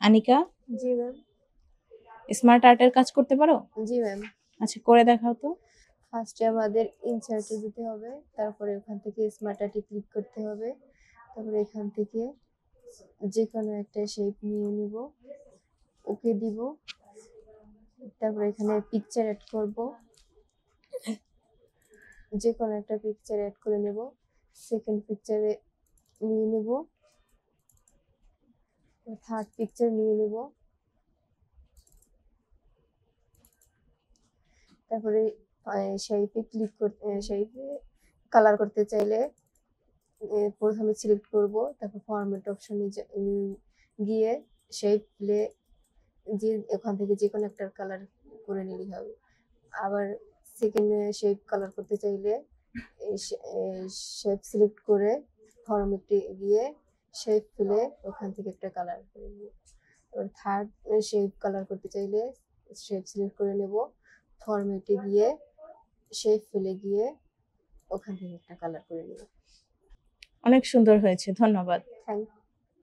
আনিকা, জি ma'am. Smart আর্টের কাজ করতে পারো? জি ম্যাম। আচ্ছা, করে দেখাও তো। ফার্স্টে আমাদের ইনসার্টে যেতে হবে, তারপরে ওখান থেকে স্মার্ট আর্টে ক্লিক করতে হবে, তারপরে এখান থেকে যে কোনো একটা শেপ নিয়ে নিব, ওকে দিব, তারপরে এখানে পিকচার অ্যাড করব, যে কোনো একটা পিকচার অ্যাড করে নেব, সেকেন্ড পিকচারে নিয়ে নেব, থার্ড পিকচার নিয়ে নেব, তারপরে শেপে ক্লিক করতে, শেপে কালার করতে চাইলে প্রথমে সিলেক্ট করব, তারপর ফরম্যাট অপশনে গিয়ে শেপ প্লে যে ওখান থেকে যে কোনো একটা কালার করে নিলেই হবে। আবার সেকেন্ড শেপ কালার করতে চাইলে শেপ সিলেক্ট করে ফরম্যাটে গিয়ে শেপ প্লে ওখান থেকে একটা কালার করে নেব। এবার থার্ড শেপ কালার করতে চাইলে শেপ সিলেক্ট করে নেব, ফরম্যাটে গিয়ে শেপ প্লে গিয়ে ওখান থেকে একটা কালার করে নেব। অনেক সুন্দর হয়েছে, ধন্যবাদ। থ্যাংক